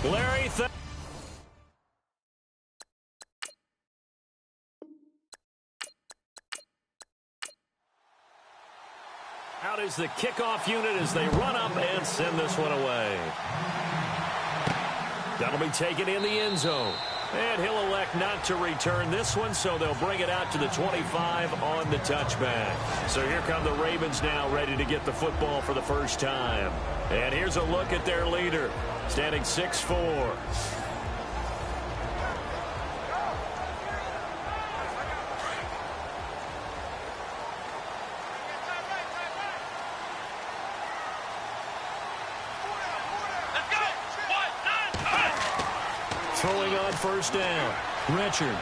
Larry, out is the kickoff unit as they run up and send this one away. That'll be taken in the end zone. And he'll elect not to return this one, so they'll bring it out to the 25 on the touchback. So here come the Ravens now, ready to get the football for the first time. And here's a look at their leader, standing 6'4". Throwing on first down. Richard.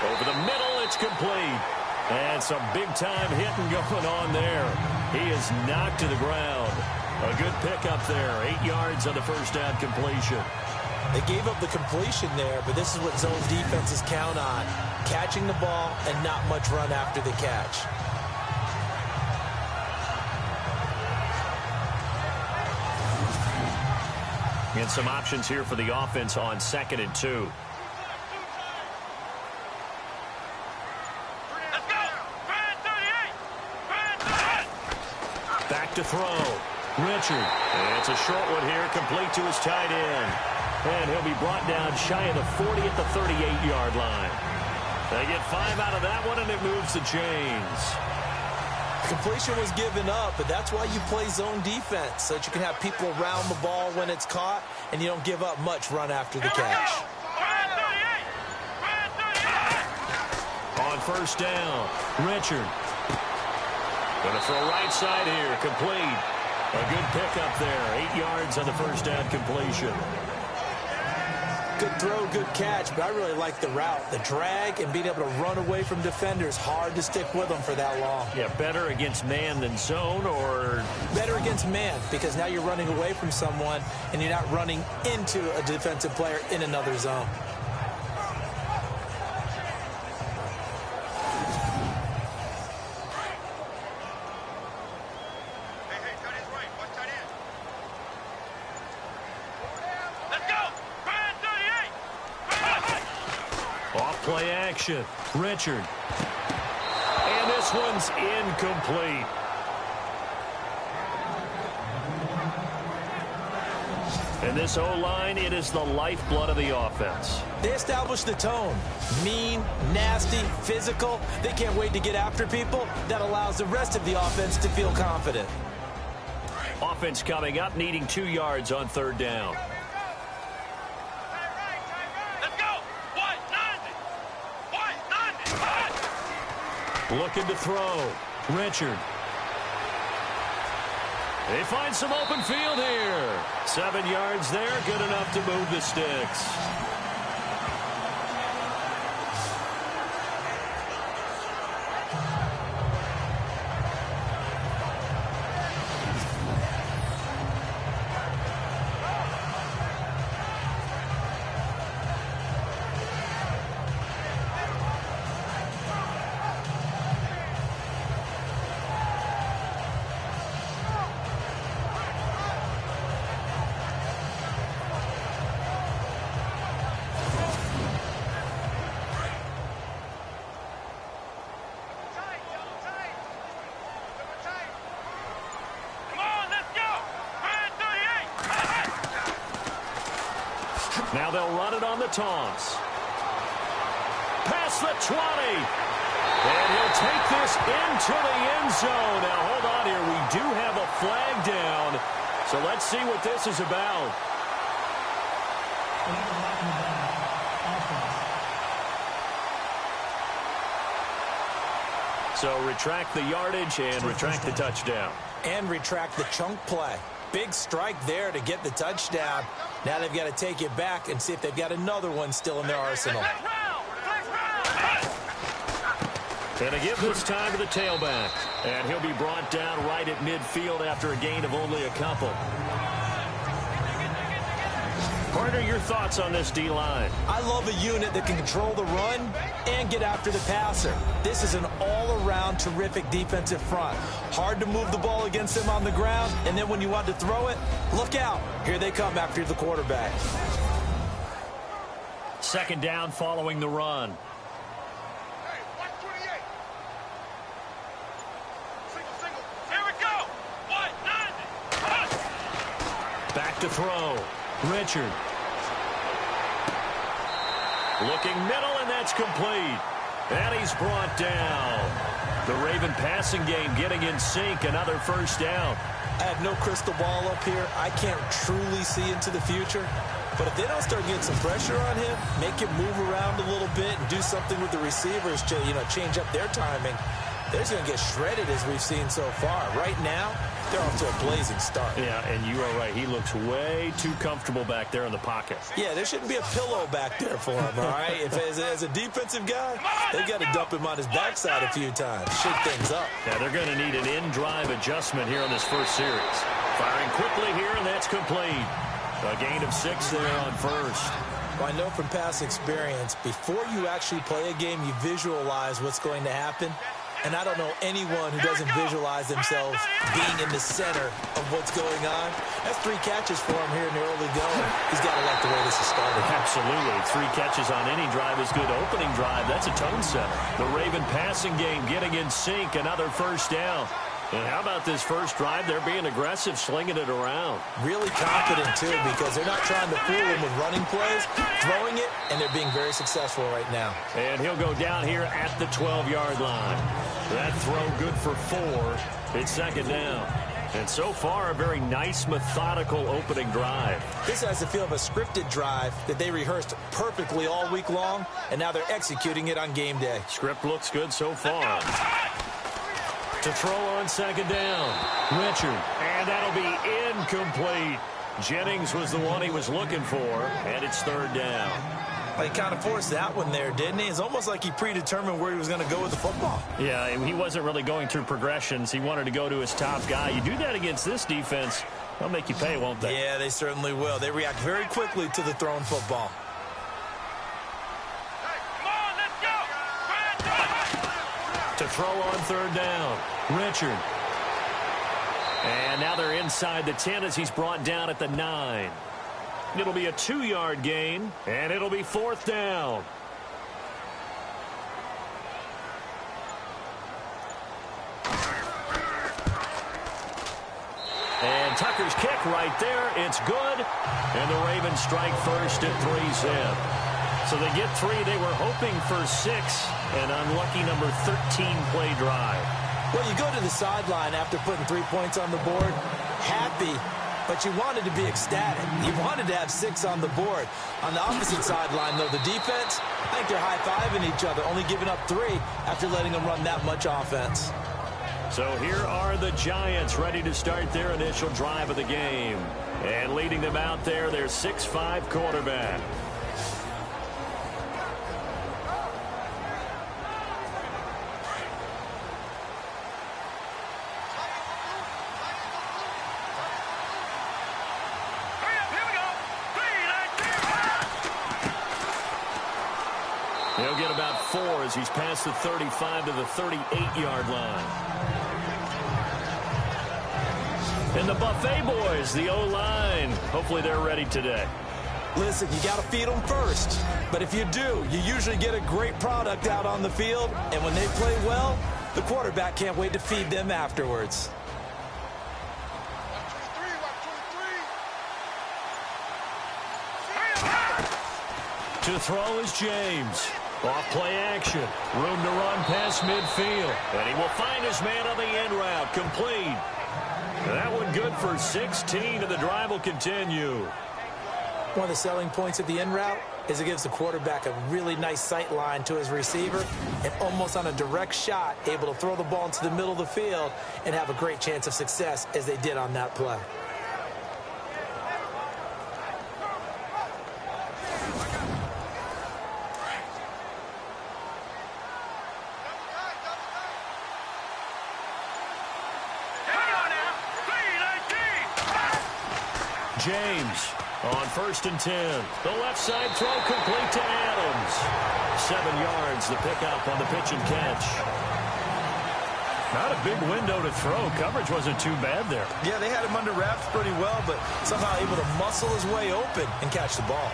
Over the middle, it's complete. And some big-time hitting going on there. He is knocked to the ground. A good pickup there. 8 yards on the first down completion. They gave up the completion there, but this is what zone defenses count on. Catching the ball and not much run after the catch. And some options here for the offense on 2nd and 2. Back to throw. Richard. And it's a short one here, complete to his tight end. And he'll be brought down shy of the 40 at the 38-yard line. They get 5 out of that one, and it moves the chains. Completion was given up, but that's why you play zone defense, so that you can have people around the ball when it's caught, and you don't give up much run after the catch. On first down, Richard. Going to throw right side here, complete. A good pickup there, 8 yards on the first down completion. Good throw, good catch, but I really like the route. The drag and being able to run away from defenders, hard to stick with them for that long. Yeah, better against man than zone, or? Better against man, because now you're running away from someone and you're not running into a defensive player in another zone. Play action. Richard. And this one's incomplete. And this O-line, it is the lifeblood of the offense. They establish the tone. Mean, nasty, physical. They can't wait to get after people. That allows the rest of the offense to feel confident. Offense coming up, needing 2 yards on third down. Looking to throw. Richard. They find some open field here. 7 yards there, good enough to move the sticks. Now they'll run it on the toss. Past the 20. And he'll take this into the end zone. Now, hold on here. We do have a flag down. So let's see what this is about. So retract the yardage and retract the touchdown. And retract the chunk play. Big strike there to get the touchdown. Now they've got to take it back and see if they've got another one still in their arsenal. And to give this time to the tailback. And he'll be brought down right at midfield after a gain of only a couple. Partner, your thoughts on this D-line? I love a unit that can control the run and get after the passer. This is an all-around terrific defensive front. Hard to move the ball against them on the ground, and then when you want to throw it, look out. Here they come after the quarterback. Second down following the run. Back to throw. Richard. Looking middle, and that's complete. And he's brought down. The Raven passing game getting in sync. Another first down. I have no crystal ball up here. I can't truly see into the future. But if they don't start getting some pressure on him, make him move around a little bit and do something with the receivers to, change up their timing, they're just going to get shredded as we've seen so far. Right now, they're off to a blazing start. Yeah, and you are right. He looks way too comfortable back there in the pocket. Yeah, there shouldn't be a pillow back there for him, all right? As a defensive guy, they've got to dump him on his backside a few times, shake things up. Yeah, they're going to need an in-drive adjustment here in this first series. Firing quickly here, and that's complete. A gain of 6 there on first. Well, I know from past experience, before you actually play a game, you visualize what's going to happen. And I don't know anyone who doesn't visualize themselves being in the center of what's going on. That's 3 catches for him here in the early going. He's got to like the way this is started. Absolutely. 3 catches on any drive is good. Opening drive, that's a tone setter. The Raven passing game getting in sync. Another first down. And how about this first drive? They're being aggressive, slinging it around. Really confident, too, because they're not trying to fool him with running plays, throwing it, and they're being very successful right now. And he'll go down here at the 12-yard line. That throw good for 4. It's second down. And so far, a very nice, methodical opening drive. This has the feel of a scripted drive that they rehearsed perfectly all week long, and now they're executing it on game day. Script looks good so far. To throw on second down. Richard. And that'll be incomplete. Jennings was the one he was looking for, and it's third down. Well, he kind of forced that one there, didn't he? It's almost like he predetermined where he was going to go with the football. Yeah, he wasn't really going through progressions. He wanted to go to his top guy. You do that against this defense, they'll make you pay, won't they? Yeah, they certainly will. They react very quickly to the thrown football. To throw on third down. Richard. And now they're inside the 10 as he's brought down at the 9. It'll be a 2-yard gain, and it'll be fourth down. And Tucker's kick right there. It's good. And the Ravens strike first at 3-zip. So they get 3. They were hoping for 6. An unlucky number 13 play drive. Well, you go to the sideline after putting 3 points on the board, happy, but you wanted to be ecstatic. You wanted to have 6 on the board. On the opposite sideline, though, the defense, I think they're high-fiving each other, only giving up 3 after letting them run that much offense. So here are the Giants ready to start their initial drive of the game. And leading them out there, their 6'5" quarterback. He'll get about 4 as he's past the 35 to the 38-yard line. And the Buffet boys, the O-line, hopefully they're ready today. Listen, you got to feed them first. But if you do, you usually get a great product out on the field. And when they play well, the quarterback can't wait to feed them afterwards. To throw is James. Off play action. Room to run past midfield. And he will find his man on the end route. Complete. That one good for 16, and the drive will continue. One of the selling points of the in route is it gives the quarterback a really nice sight line to his receiver and almost on a direct shot able to throw the ball into the middle of the field and have a great chance of success as they did on that play. James On 1st and 10, the left side throw complete to Adams. 7 yards, the pickup on the pitch and catch. Not a big window to throw. Coverage wasn't too bad there. Yeah, they had him under wraps pretty well, but somehow able to muscle his way open and catch the ball.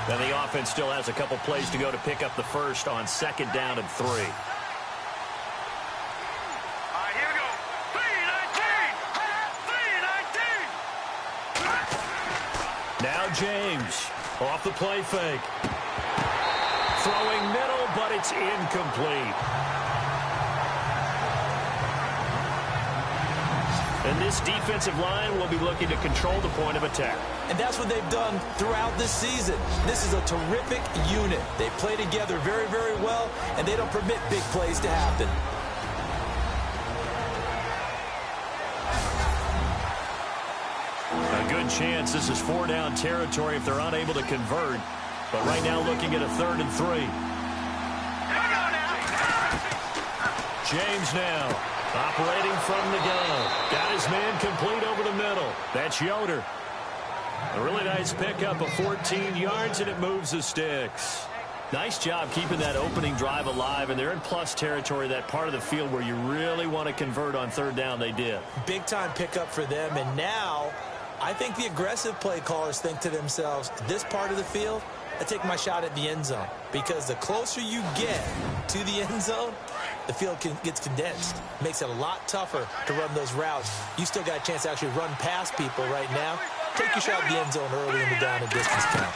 And the offense still has a couple plays to go to pick up the first on 2nd down and 3. Now James off the play fake. Throwing middle, but it's incomplete. And this defensive line will be looking to control the point of attack. And that's what they've done throughout this season. This is a terrific unit. They play together very, very well, and they don't permit big plays to happen. A good chance this is 4-down territory if they're unable to convert. But right now looking at a 3rd and 3. James now operating from the gun. Got his man complete over the middle. That's Yoder. A really nice pickup of 14 yards, and it moves the sticks. Nice job keeping that opening drive alive, and they're in plus territory, that part of the field where you really want to convert on 3rd down. They did. Big-time pickup for them, and now I think the aggressive play callers think to themselves, this part of the field, I take my shot at the end zone, because the closer you get to the end zone, the field gets condensed. Makes it a lot tougher to run those routes. You still got a chance to actually run past people right now. Take your shot at the end zone early in the down and distance count.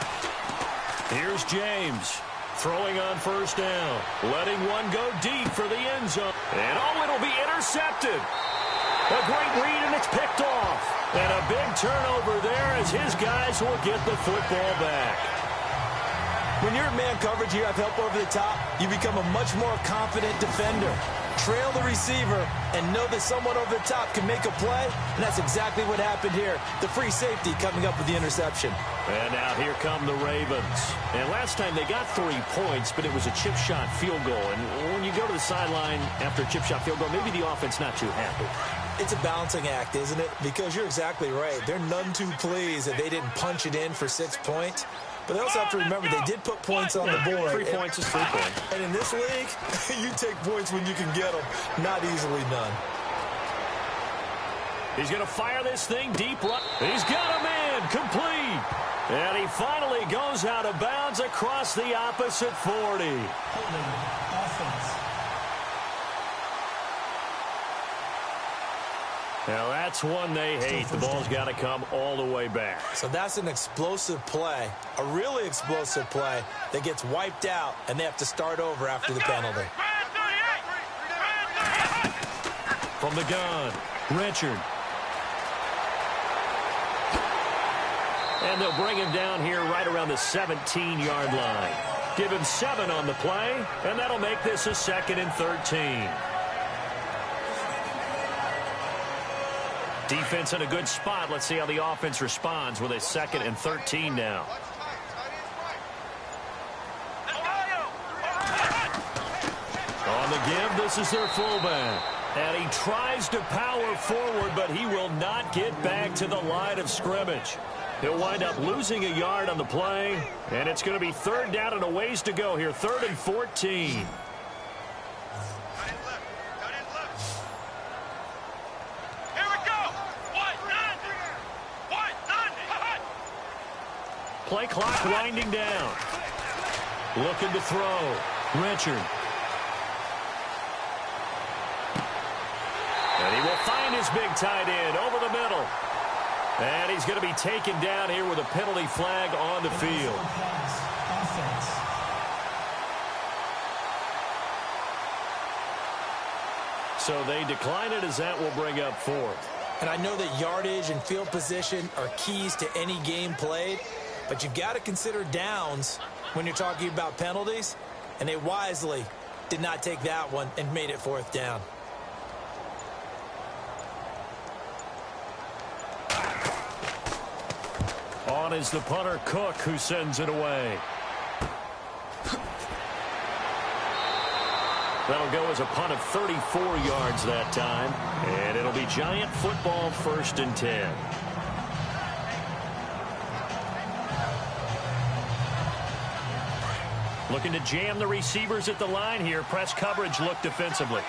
Here's James throwing on 1st down, letting one go deep for the end zone. And it'll be intercepted. A great read, and it's picked off. And a big turnover there as his guys will get the football back. When you're in man coverage, you have help over the top, you become a much more confident defender. Trail the receiver and know that someone over the top can make a play, and that's exactly what happened here. The free safety coming up with the interception. And now here come the Ravens. And last time they got 3 points, but it was a chip shot field goal. And when you go to the sideline after a chip shot field goal, maybe the offense not too happy. It's a balancing act, isn't it? Because you're exactly right. They're none too pleased that they didn't punch it in for 6 points. But they also have to remember they did put points on the board. 3 points is 3 points. And in this league, you take points when you can get them. Not easily done. He's going to fire this thing deep right. He's got a man complete. And he finally goes out of bounds across the opposite 40. Offense. Now that's one they hate. The ball's got to come all the way back. So that's an explosive play, a really explosive play that gets wiped out, and they have to start over after the penalty. From the gun, Richard. And they'll bring him down here right around the 17-yard line. Give him 7 on the play, and that'll make this a 2nd and 13. Defense in a good spot. Let's see how the offense responds with a 2nd and 13 now. On the give, this is their fullback. And he tries to power forward, but he will not get back to the line of scrimmage. He'll wind up losing a yard on the play, and it's going to be 3rd down and a ways to go here, 3rd and 14. Play clock winding down. Looking to throw. Richard. And he will find his big tight end over the middle. And he's going to be taken down here with a penalty flag on the field. So they decline it as that will bring up 4th. And I know that yardage and field position are keys to any game played, but you've got to consider downs when you're talking about penalties, and they wisely did not take that one and made it 4th down. On is the punter, Cook, who sends it away. That'll go as a punt of 34 yards that time. And it'll be Giant football, 1st and 10. Looking to jam the receivers at the line here. Press coverage look defensively.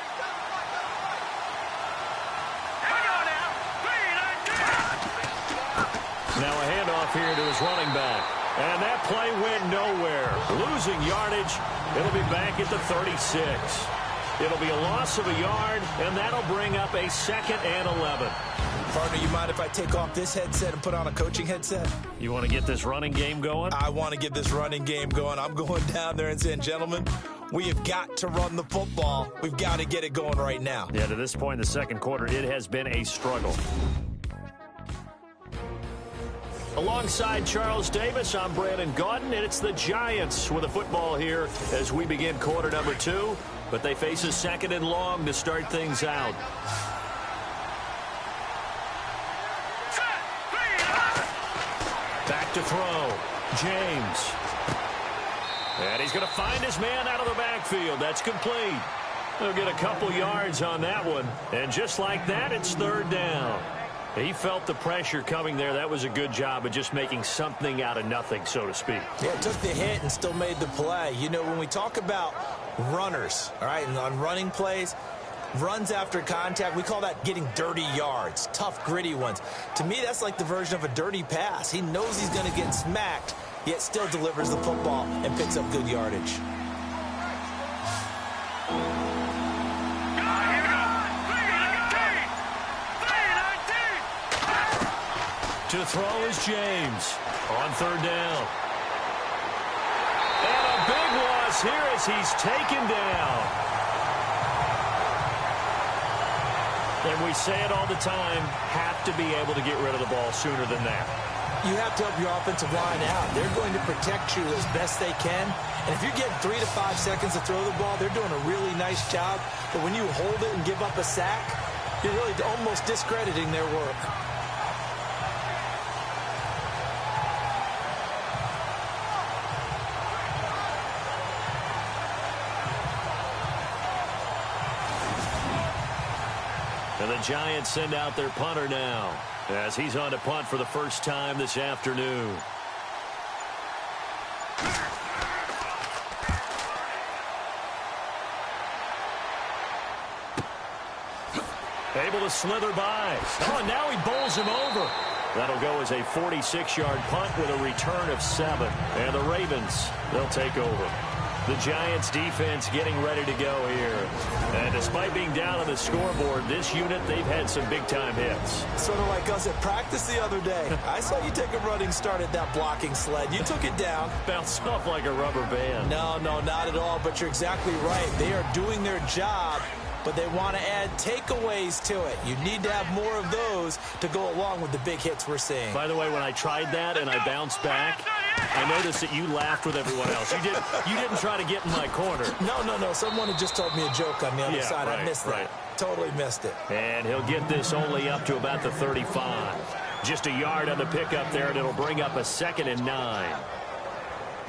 Now a handoff here to his running back. And that play went nowhere. Losing yardage. It'll be back at the 36. It'll be a loss of a yard, and that'll bring up a 2nd and 11. Partner, you mind if I take off this headset and put on a coaching headset? You want to get this running game going? I want to get this running game going. I'm going down there and saying, gentlemen, we have got to run the football. We've got to get it going right now. Yeah, to this point in the second quarter, it has been a struggle. Alongside Charles Davis, I'm Brandon Gaudin, and it's the Giants with a football here as we begin quarter number 2. But they face a 2nd and long to start things out. Back to throw. James. And he's going to find his man out of the backfield. That's complete. They'll get a couple yards on that one. And just like that, it's 3rd down. He felt the pressure coming there. That was a good job of just making something out of nothing, so to speak. Yeah, took the hit and still made the play. You know, when we talk about runners, all right, and on running plays, runs after contact, we call that getting dirty yards, tough, gritty ones. To me, that's like the version of a dirty pass. He knows he's going to get smacked, yet still delivers the football and picks up good yardage. To throw is James on 3rd down. And a big loss here as he's taken down. And we say it all the time, have to be able to get rid of the ball sooner than that. You have to help your offensive line out. They're going to protect you as best they can. And if you're getting 3 to 5 seconds to throw the ball, they're doing a really nice job. But when you hold it and give up a sack, you're really almost discrediting their work. And the Giants send out their punter now as he's on to punt for the first time this afternoon. Able to slither by. Oh, and now he bowls him over. That'll go as a 46-yard punt with a return of 7. And the Ravens, they'll take over. The Giants defense getting ready to go here. And despite being down on the scoreboard, this unit, they've had some big-time hits. Sort of like us at practice the other day. I saw you take a running start at that blocking sled. You took it down. Bounced off like a rubber band. No, not at all, but you're exactly right. They are doing their job, but they want to add takeaways to it. You need to have more of those to go along with the big hits we're seeing. By the way, when I tried that and I bounced back, I noticed that you laughed with everyone else. You didn't try to get in my corner. No. Someone had just told me a joke on the other side. Right, I missed that. Right. Totally missed it. And he'll get this only up to about the 35. Just a yard on the pickup there, and it'll bring up a 2nd and 9.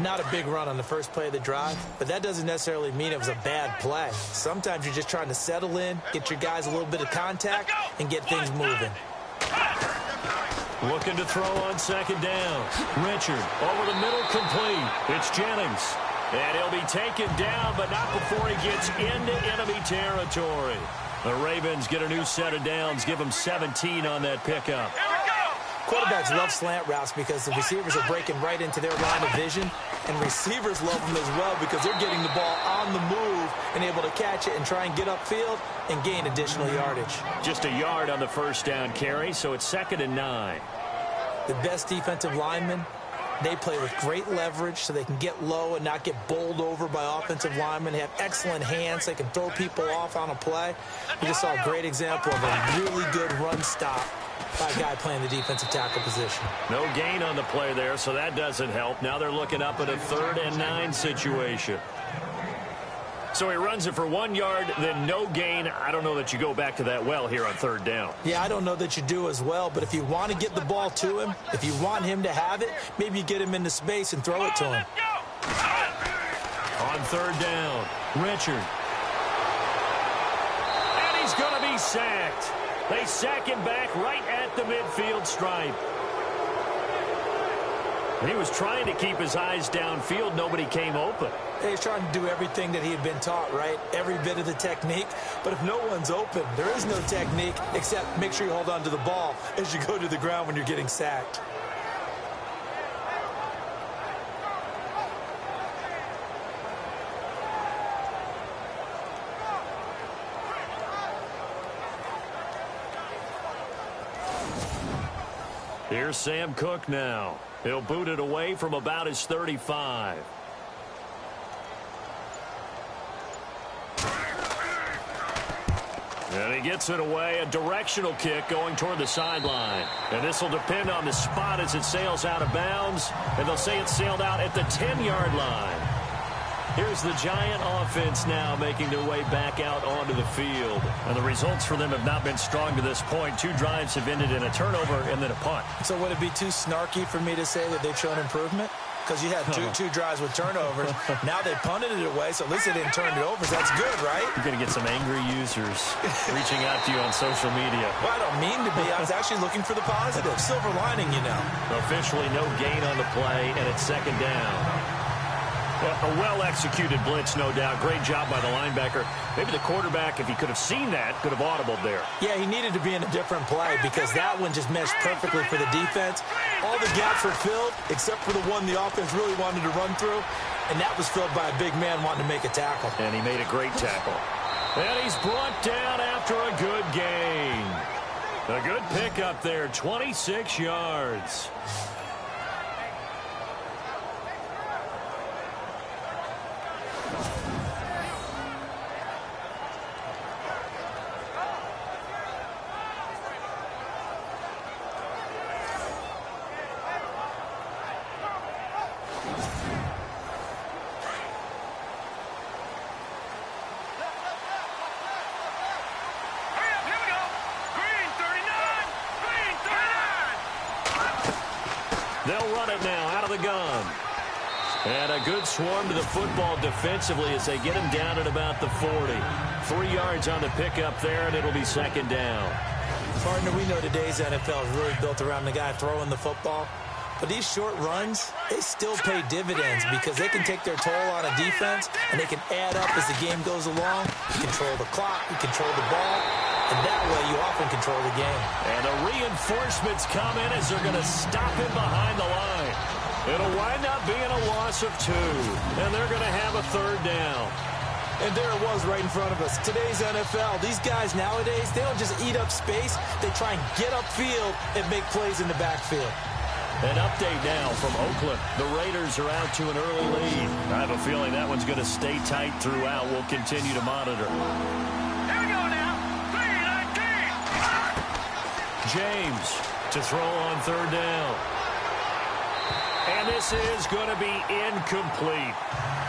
Not a big run on the first play of the drive, but that doesn't necessarily mean it was a bad play. Sometimes you're just trying to settle in, get your guys a little bit of contact, and get things moving. Looking to throw on 2nd down. Richard over the middle, complete. It's Jennings. And he'll be taken down, but not before he gets into enemy territory. The Ravens get a new set of downs, give them 17 on that pickup. Quarterbacks love slant routes because the receivers are breaking right into their line of vision, and receivers love them as well because they're getting the ball on the move and able to catch it and try and get upfield and gain additional yardage. Just a yard on the first down carry, so it's 2nd and 9. The best defensive linemen, they play with great leverage so they can get low and not get bowled over by offensive linemen. They have excellent hands. They can throw people off on a play. We just saw a great example of a really good run stop by a guy playing the defensive tackle position. No gain on the play there, so that doesn't help. Now they're looking up at a 3rd and 9 situation. So he runs it for 1 yard, then no gain. I don't know that you go back to that well here on third down. Yeah, I don't know that you do as well, but if you want to get the ball to him, if you want him to have it, maybe you get him into space and throw it to him. On third down, Richard. And he's going to be sacked. They sack him back right at the midfield stripe. He was trying to keep his eyes downfield. Nobody came open. He's trying to do everything that he had been taught, right? Every bit of the technique. But if no one's open, there is no technique except make sure you hold on to the ball as you go to the ground when you're getting sacked. Here's Sam Cook now. He'll boot it away from about his 35. And he gets it away, a directional kick going toward the sideline. And this will depend on the spot as it sails out of bounds. And they'll say it sailed out at the 10-yard line. Here's the Giant offense now making their way back out onto the field. And the results for them have not been strong to this point. 2 drives have ended in a turnover and then a punt. So would it be too snarky for me to say that they've shown improvement? Because you had two drives with turnovers. Now they punted it away, so at least they didn't turn it over. So that's good, right? You're going to get some angry users reaching out to you on social media. Well, I don't mean to be. I was actually looking for the positive. Silver lining, you know. Officially no gain on the play, and it's second down. Well, a well-executed blitz, no doubt. Great job by the linebacker. Maybe the quarterback, if he could have seen that, could have audibled there. Yeah, he needed to be in a different play because that one just meshed perfectly for the defense. All the gaps were filled except for the one the offense really wanted to run through, and that was filled by a big man wanting to make a tackle. And he made a great tackle. And he's brought down after a good gain. A good pickup there, 26 yards. They'll run it now out of the gun. And a good swarm to the football defensively as they get him down at about the 40. 3 yards on the pickup there, and it'll be second down. Partner, we know today's NFL is really built around the guy throwing the football. But these short runs, they still pay dividends because they can take their toll on a defense, and they can add up as the game goes along. You control the clock, you control the ball, and that way you often control the game. And the reinforcements come in as they're going to stop him behind the line. It'll wind up being a loss of 2, and they're going to have a third down. And there it was right in front of us. Today's NFL, these guys nowadays, they don't just eat up space. They try and get upfield and make plays in the backfield. An update now from Oakland. The Raiders are out to an early lead. I have a feeling that one's going to stay tight throughout. We'll continue to monitor. Here we go now. 3-19. James to throw on third down. And this is going to be incomplete.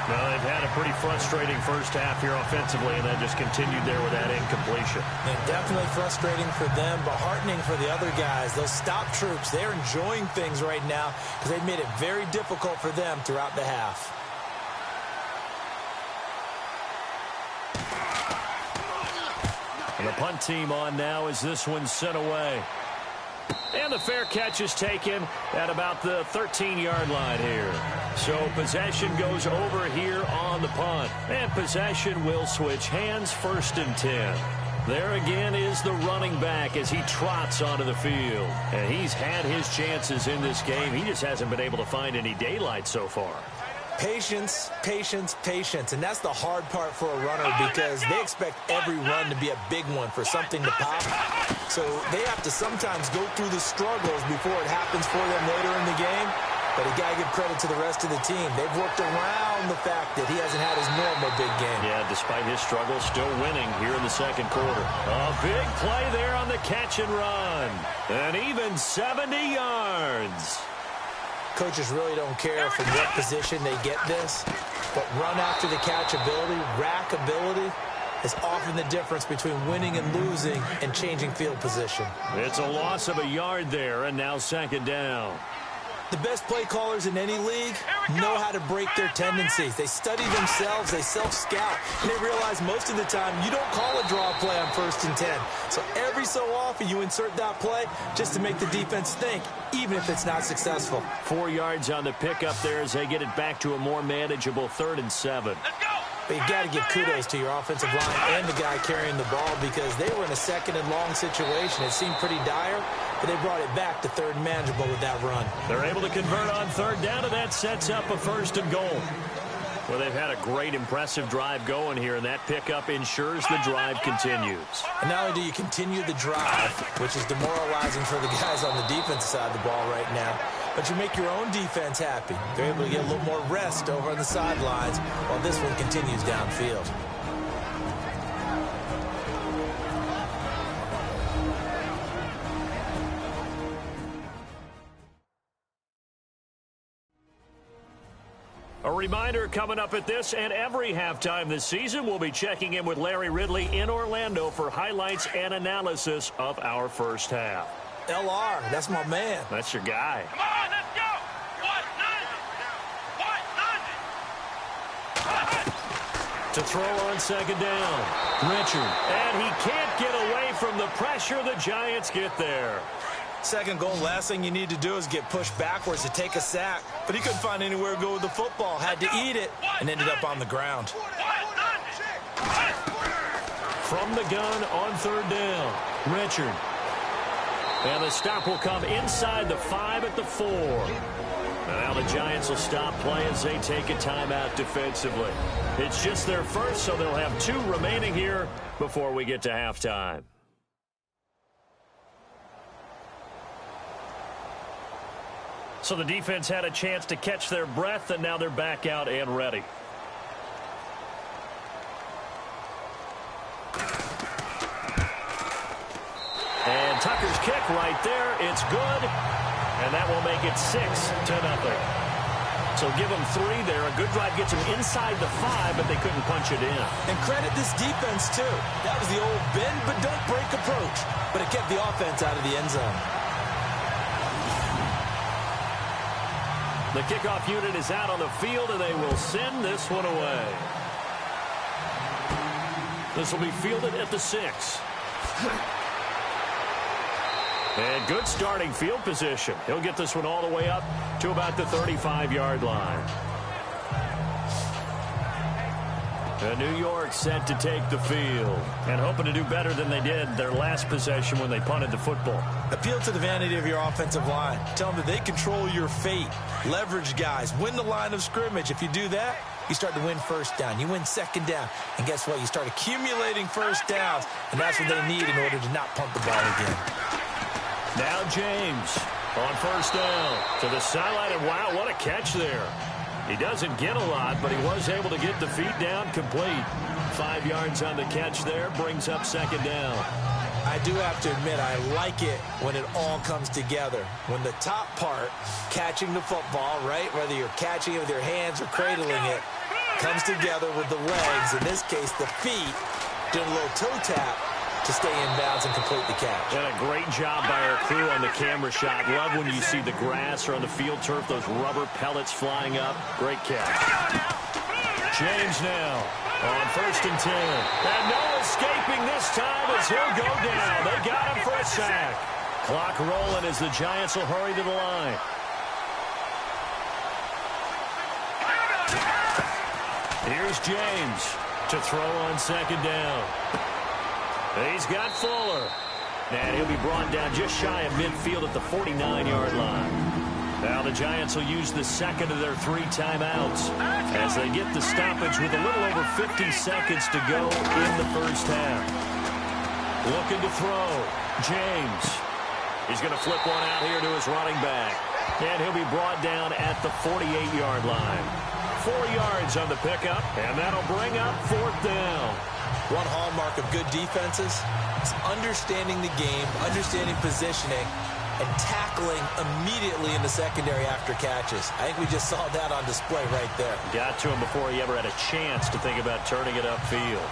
Now, they've had a pretty frustrating first half here offensively, and then just continued there with that incompletion. And definitely frustrating for them, but heartening for the other guys. Those stop troops, they're enjoying things right now because they've made it very difficult for them throughout the half. And the punt team on now as this one's sent away. And the fair catch is taken at about the 13-yard line here. So possession goes over here on the punt. And possession will switch hands, 1st and 10. There again is the running back as he trots onto the field. And he's had his chances in this game. He just hasn't been able to find any daylight so far. Patience, patience, patience. And that's the hard part for a runner because they expect every run to be a big one for something to pop. So they have to sometimes go through the struggles before it happens for them later in the game. But you got to give credit to the rest of the team. They've worked around the fact that he hasn't had his normal big game. Yeah, despite his struggles, still winning here in the second quarter. A big play there on the catch and run. An even 70 yards. Coaches really don't care from what position they get this, but run after the catch ability, rack ability, is often the difference between winning and losing and changing field position. It's a loss of a yard there, and now second down. The best play callers in any league know how to break their tendencies. They study themselves, they self-scout, and they realize most of the time you don't call a draw play on 1st and 10. So every so often you insert that play just to make the defense think, even if it's not successful. 4 yards on the pickup there as they get it back to a more manageable 3rd and 7. Let's go. But you got to give kudos to your offensive line and the guy carrying the ball because they were in a 2nd and long situation. It seemed pretty dire, but they brought it back to 3rd and manageable with that run. They're able to convert on 3rd down, and that sets up a 1st and goal. Well, they've had a great, impressive drive going here, and that pickup ensures the drive continues. And not only do you continue the drive, which is demoralizing for the guys on the defensive side of the ball right now, but you make your own defense happy. They're able to get a little more rest over on the sidelines while this one continues downfield. A reminder coming up at this and every halftime this season, we'll be checking in with Larry Ridley in Orlando for highlights and analysis of our first half. LR, that's my man. That's your guy. Come on, let's go. What? To throw on 2nd down, Richard. And he can't get away from the pressure. The Giants get there. 2nd goal, last thing you need to do is get pushed backwards to take a sack. But he couldn't find anywhere to go with the football. Had to eat it and ended up on the ground. From the gun on 3rd down, Richard. And the stop will come inside the 5 at the 4. Now the Giants will stop play as they take a timeout defensively. It's just their first, so they'll have 2 remaining here before we get to halftime. So the defense had a chance to catch their breath, and now they're back out and ready. And Tucker's kick right there. It's good, and that will make it 6-0. So give them 3 there. A good drive gets them inside the 5, but they couldn't punch it in. And credit this defense, too. That was the old bend but don't break approach, but it kept the offense out of the end zone. The kickoff unit is out on the field, and they will send this one away. This will be fielded at the 6. And good starting field position. He'll get this one all the way up to about the 35-yard line. And New York set to take the field and hoping to do better than they did their last possession when they punted the football. Appeal to the vanity of your offensive line. Tell them that they control your fate. Leverage guys. Win the line of scrimmage. If you do that, you start to win 1st down. You win 2nd down. And guess what? You start accumulating 1st downs, and that's what they need in order to not punt the ball again. Now James on 1st down to the sideline, and wow, what a catch there. He doesn't get a lot, but he was able to get the feet down complete. 5 yards on the catch there, brings up 2nd down. I do have to admit, I like it when it all comes together. When the top part, catching the football, right, whether you're catching it with your hands or cradling it, comes together with the legs, in this case the feet, doing a little toe tap to stay in bounds and complete the catch. And a great job by our crew on the camera shot. Love when you see the grass or on the field turf, those rubber pellets flying up. Great catch. James now on 1st and 10. And no escaping this time as he'll go down. They got him for a sack. Clock rolling as the Giants will hurry to the line. Here's James to throw on 2nd down. He's got Fuller. And he'll be brought down just shy of midfield at the 49-yard line. Now the Giants will use the 2nd of their 3 timeouts as they get the stoppage with a little over 50 seconds to go in the 1st half. Looking to throw. James. He's going to flip one out here to his running back. And he'll be brought down at the 48-yard line. 4 yards on the pickup, and that'll bring up 4th down. One hallmark of good defenses is understanding the game, understanding positioning, and tackling immediately in the secondary after catches. I think we just saw that on display right there. Got to him before he ever had a chance to think about turning it upfield.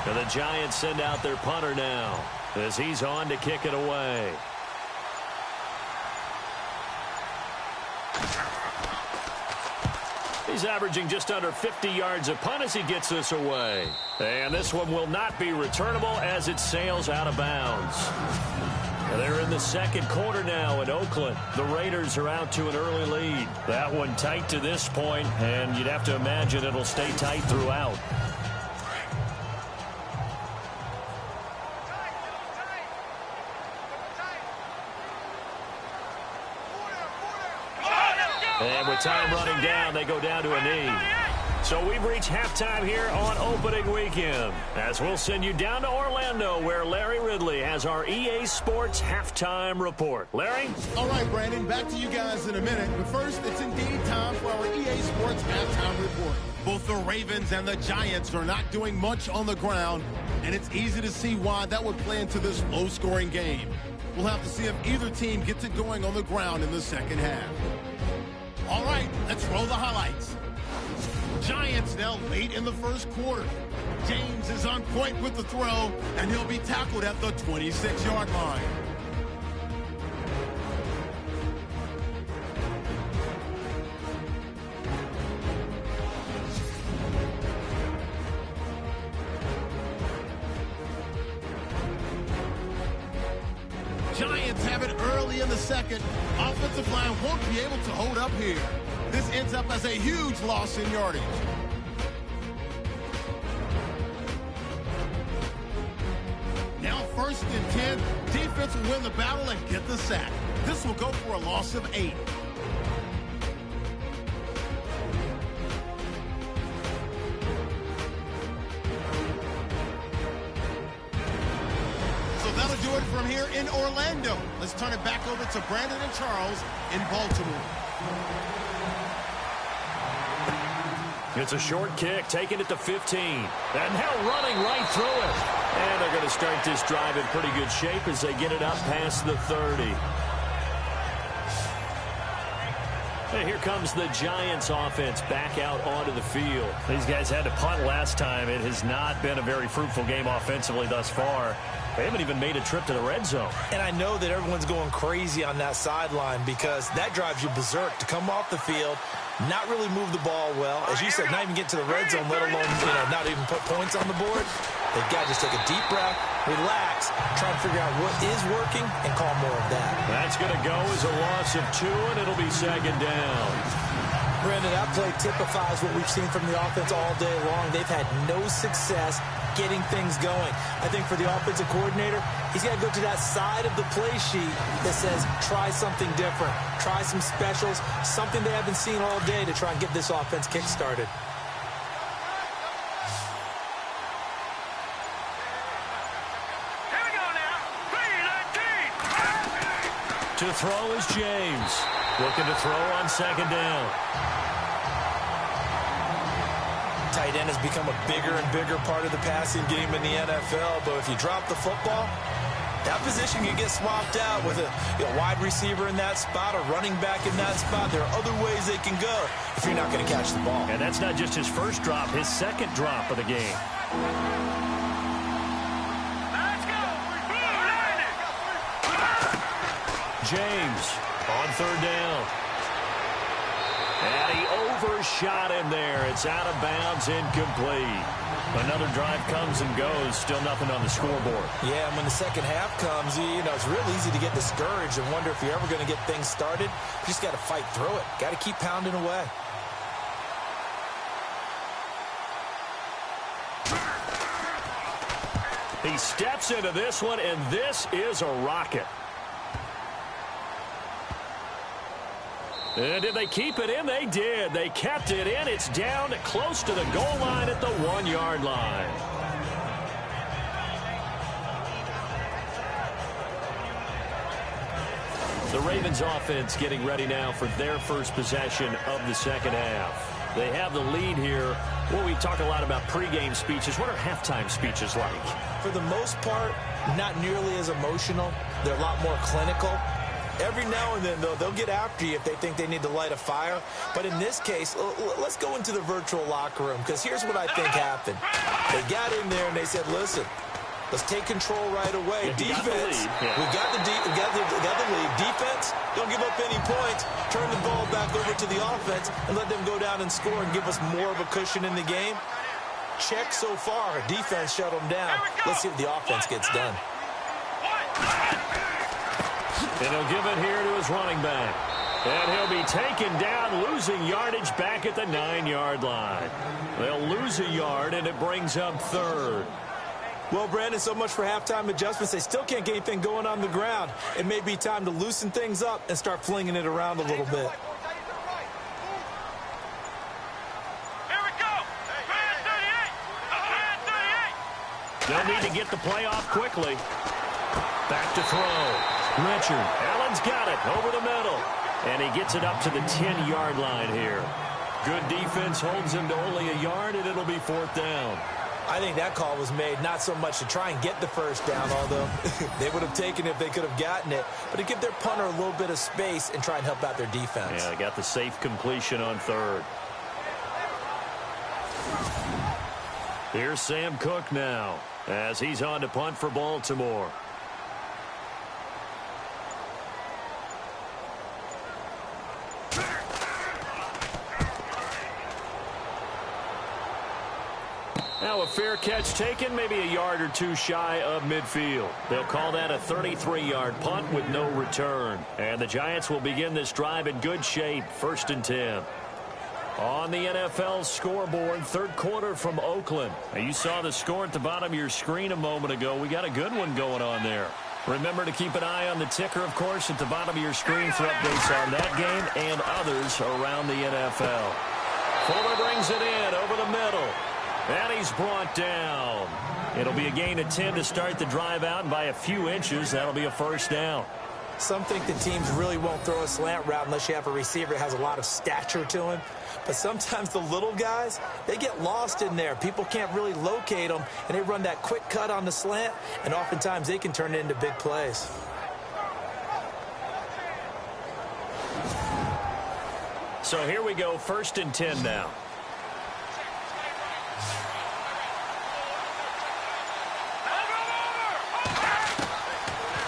And the Giants send out their punter now as he's on to kick it away. He's averaging just under 50 yards a punt as he gets this away. And this one will not be returnable as it sails out of bounds. They're in the second quarter now in Oakland. The Raiders are out to an early lead. That one tight to this point, and you'd have to imagine it'll stay tight throughout. And with time running down, they go down to a knee. So we've reached halftime here on opening weekend, as we'll send you down to Orlando, where Larry Ridley has our EA Sports halftime report. Larry? All right, Brandon, back to you guys in a minute. But first, it's indeed time for our EA Sports halftime report. Both the Ravens and the Giants are not doing much on the ground, and it's easy to see why that would play into this low-scoring game. We'll have to see if either team gets it going on the ground in the second half. All right, let's roll the highlights. Giants now late in the first quarter. James is on point with the throw, and he'll be tackled at the 26-yard line. Giants have it early in the second. Offensive line won't be able to hold up here. This ends up as a huge loss in yardage. Now 1st and 10. Defense will win the battle and get the sack. This will go for a loss of 8. That'll do it from here in Orlando. Let's turn it back over to Brandon and Charles in Baltimore. It's a short kick, taking it to 15. And now running right through it. And they're going to start this drive in pretty good shape as they get it up past the 30. And here comes the Giants offense back out onto the field. These guys had to punt last time. It has not been a very fruitful game offensively thus far. They haven't even made a trip to the red zone. And I know that everyone's going crazy on that sideline because that drives you berserk to come off the field, not really move the ball well. As you said, not even get to the red zone, let alone, not even put points on the board. They've got to just take a deep breath, relax, try and figure out what is working, and call more of that. That's going to go as a loss of 2, and it'll be second down. Brandon, that play typifies what we've seen from the offense all day long. They've had no success getting things going. I think for the offensive coordinator, he's got to go to that side of the play sheet that says, try something different, try some specials, something they haven't seen all day to try and get this offense kick-started. Here we go now. 3-19. To throw is James. Looking to throw on second down. Tight end has become a bigger and bigger part of the passing game in the NFL, but if you drop the football, that position can get swapped out with a wide receiver in that spot, a running back in that spot. There are other ways they can go if you're not going to catch the ball. And that's not just his first drop, his second drop of the game. Let's go. James on third down. And he overshot him there. It's out of bounds, incomplete. Another drive comes and goes, still nothing on the scoreboard. Yeah, and when the second half comes, it's real easy to get discouraged and wonder if you're ever going to get things started. You just got to fight through it. Got to keep pounding away. He steps into this one, and this is a rocket. And did they keep it in? They did. They kept it in. It's down close to the goal line at the 1-yard line. The Ravens offense getting ready now for their first possession of the second half. They have the lead here. Well, we talk a lot about pregame speeches. What are halftime speeches like? For the most part, not nearly as emotional. They're a lot more clinical. Every now and then, though, they'll get after you if they think they need to light a fire. But in this case, let's go into the virtual locker room, because here's what I think happened. They got in there and they said, listen, let's take control right away. Defense, we got the lead. Defense, don't give up any points. Turn the ball back over to the offense and let them go down and score and give us more of a cushion in the game. Check so far. Defense shut them down. Let's see what the offense gets done. And he'll give it here to his running back. And he'll be taken down, losing yardage back at the 9-yard line. They'll lose a yard, and it brings up third. Well, Brandon, so much for halftime adjustments. They still can't get anything going on the ground. It may be time to loosen things up and start flinging it around a little bit. Here we go. 38. They'll need to get the play off quickly. Back to throw. Richard. Allen's got it over the middle. And he gets it up to the 10-yard line here. Good defense holds him to only a yard, and it'll be fourth down. I think that call was made not so much to try and get the first down, although they would have taken it if they could have gotten it, but to give their punter a little bit of space and try and help out their defense. Yeah, they got the safe completion on third. Here's Sam Cook now as he's on to punt for Baltimore. Now a fair catch taken, maybe a yard or two shy of midfield. They'll call that a 33-yard punt with no return. And the Giants will begin this drive in good shape, 1st and 10. On the NFL scoreboard, third quarter from Oakland. Now you saw the score at the bottom of your screen a moment ago. We got a good one going on there. Remember to keep an eye on the ticker, of course, at the bottom of your screen for updates on that game and others around the NFL. Fuller brings it in over the middle. And he's brought down. It'll be a gain of 10 to start the drive out, and by a few inches, that'll be a first down. Some think the teams really won't throw a slant route unless you have a receiver that has a lot of stature to him. But sometimes the little guys, they get lost in there. People can't really locate them, and they run that quick cut on the slant, and oftentimes they can turn it into big plays. So here we go, 1st and 10 now.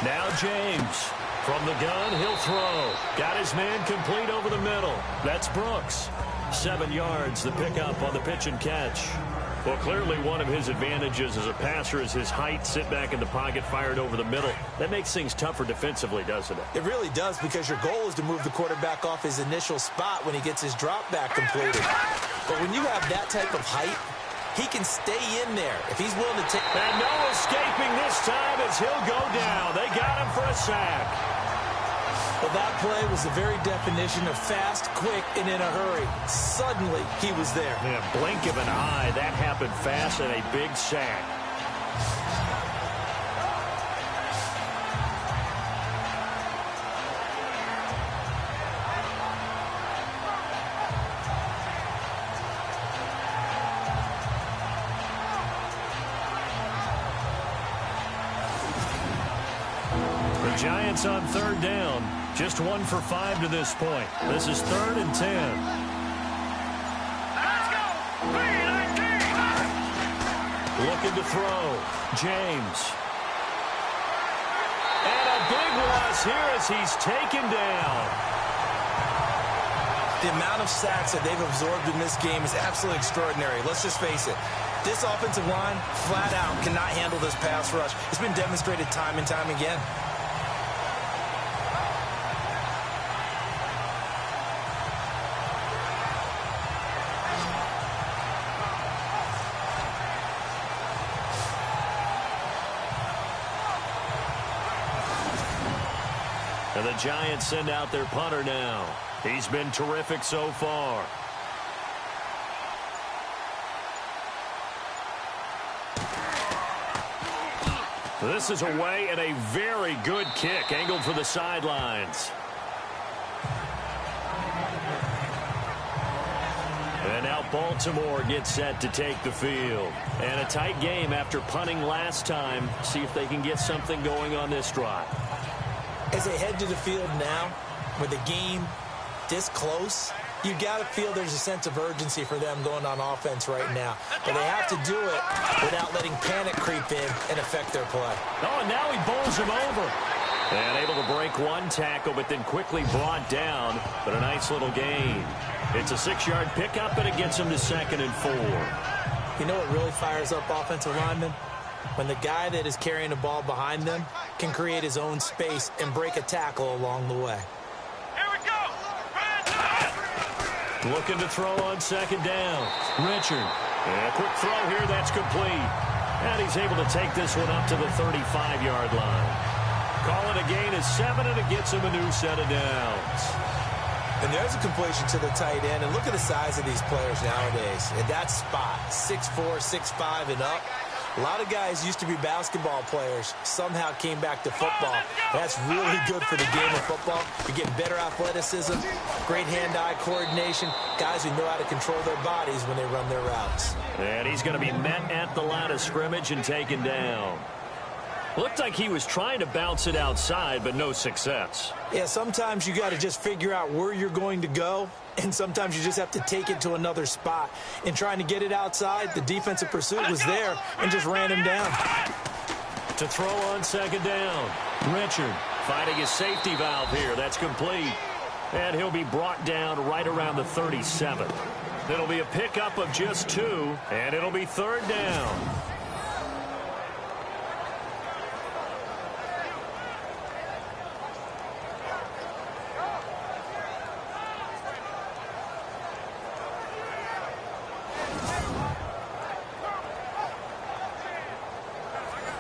Now James from the gun, he'll throw. Got his man complete over the middle. That's Brooks. 7 yards, the pickup on the pitch and catch. Well, clearly one of his advantages as a passer is his height. Sit back in the pocket, fired over the middle. That makes things tougher defensively, doesn't it? It really does, because your goal is to move the quarterback off his initial spot when he gets his drop back completed. But when you have that type of height, he can stay in there if he's willing to take. And no escaping this time as he'll go down. They got him for a sack. Well, that play was the very definition of fast, quick, and in a hurry. Suddenly, he was there. In a blink of an eye, that happened fast and a big sack. Giants on 3rd down. Just 1 for 5 to this point. This is 3rd and 10. Let's go. 3-19. Looking to throw. James. And a big loss here as he's taken down. The amount of sacks that they've absorbed in this game is absolutely extraordinary. Let's just face it. This offensive line, flat out, cannot handle this pass rush. It's been demonstrated time and time again. And the Giants send out their punter now. He's been terrific so far. This is away and a very good kick angled for the sidelines. And now Baltimore gets set to take the field. And a tight game after punting last time. See if they can get something going on this drive. As they head to the field now, with the game this close, you got to feel there's a sense of urgency for them going on offense right now. But they have to do it without letting panic creep in and affect their play. Oh, and now he bowls him over. And able to break one tackle, but then quickly brought down. But a nice little gain. It's a 6-yard pickup, and it gets him to 2nd and 4. You know what really fires up offensive linemen? When the guy that is carrying the ball behind them can create his own space and break a tackle along the way. Here we go. Looking to throw on 2nd down. Richard. And a quick throw here. That's complete. And he's able to take this one up to the 35-yard line. Call it a gain of 7, and it gets him a new set of downs. And there's a completion to the tight end. And look at the size of these players nowadays. At that spot, 6'4", 6'5", and up. A lot of guys used to be basketball players, somehow came back to football. That's really good for the game of football. You're getting better athleticism, great hand-eye coordination, guys who know how to control their bodies when they run their routes. And he's going to be met at the line of scrimmage and taken down. Looked like he was trying to bounce it outside, but no success. Yeah, sometimes you got to just figure out where you're going to go, and sometimes you just have to take it to another spot. In trying to get it outside, the defensive pursuit was there and just ran him down. To throw on 2nd down. Richard finding his safety valve here. That's complete. And he'll be brought down right around the 37. It'll be a pickup of just 2, and it'll be 3rd down.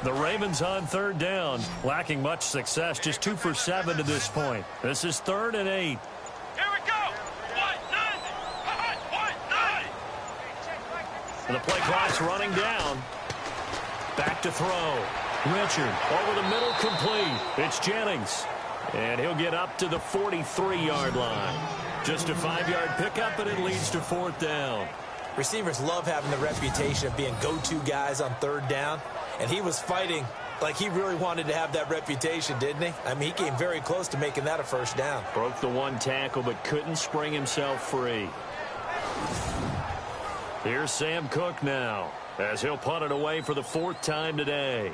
The Ravens on 3rd down, lacking much success, just 2 for 7 to this point. This is 3rd and 8. Here we go. 1-9. The play clock's running down. Back to throw. Richard over the middle, complete. It's Jennings. And he'll get up to the 43-yard line. Just a 5-yard pickup, and it leads to 4th down. Receivers love having the reputation of being go-to guys on 3rd down. And he was fighting like he really wanted to have that reputation, didn't he? I mean, he came very close to making that a 1st down. Broke the one tackle, but couldn't spring himself free. Here's Sam Cook now, as he'll punt it away for the 4th time today.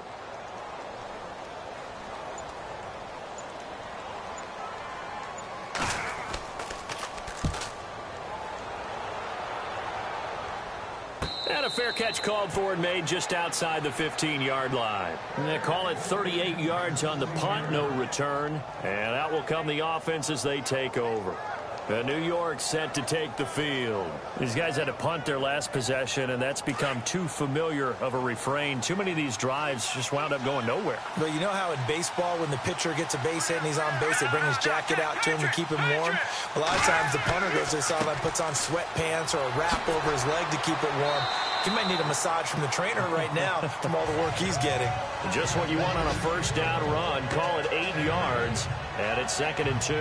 And a fair catch called for and made just outside the 15-yard line. And they call it 38 yards on the punt, no return. And out will come the offense as they take over. New York set to take the field. These guys had to punt their last possession, and that's become too familiar of a refrain. Too many of these drives just wound up going nowhere. But you know how in baseball, when the pitcher gets a base hit and he's on base, they bring his jacket out to him to keep him warm? A lot of times the punter goes to the sideline, puts on sweatpants or a wrap over his leg to keep it warm. He might need a massage from the trainer right now from all the work he's getting. Just what you want on a 1st down run. Call it 8 yards, and it's 2nd and 2.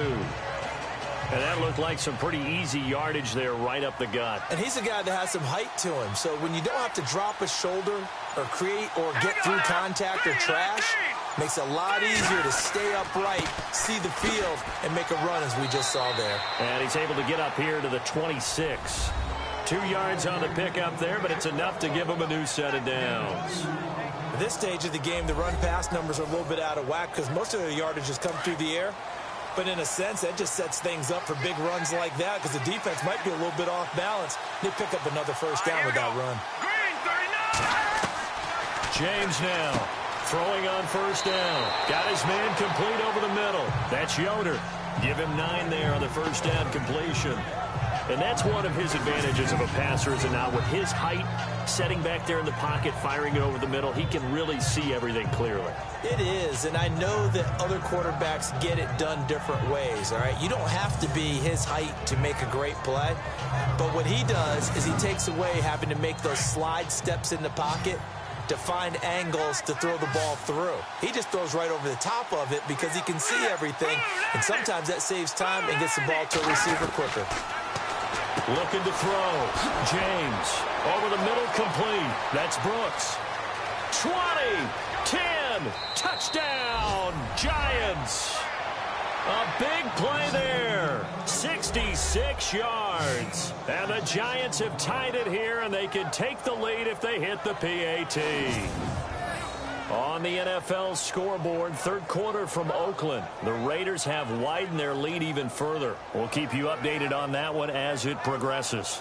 And that looked like some pretty easy yardage there right up the gut. And he's a guy that has some height to him. So when you don't have to drop a shoulder or create or get through contact or trash, makes it a lot easier to stay upright, see the field, and make a run as we just saw there. And he's able to get up here to the 26. 2 yards on the pickup there, but it's enough to give him a new set of downs. At this stage of the game, the run-pass numbers are a little bit out of whack because most of the yardage has come through the air. But in a sense, that just sets things up for big runs like that because the defense might be a little bit off balance. They pick up another 1st down with that run. James now throwing on 1st down. Got his man complete over the middle. That's Yoder. Give him 9 there on the 1st down completion. And that's one of his advantages of a passer, is now with his height, setting back there in the pocket, firing it over the middle, he can really see everything clearly. It is, and I know that other quarterbacks get it done different ways, all right? You don't have to be his height to make a great play, but what he does is he takes away having to make those slide steps in the pocket to find angles to throw the ball through. He just throws right over the top of it because he can see everything, and sometimes that saves time and gets the ball to a receiver quicker. Looking to throw. James over the middle, complete. That's Brooks. 20, 10, touchdown, Giants. A big play there. 66 yards. And the Giants have tied it here, and they can take the lead if they hit the PAT. On the NFL scoreboard, third quarter from Oakland. The Raiders have widened their lead even further. We'll keep you updated on that one as it progresses.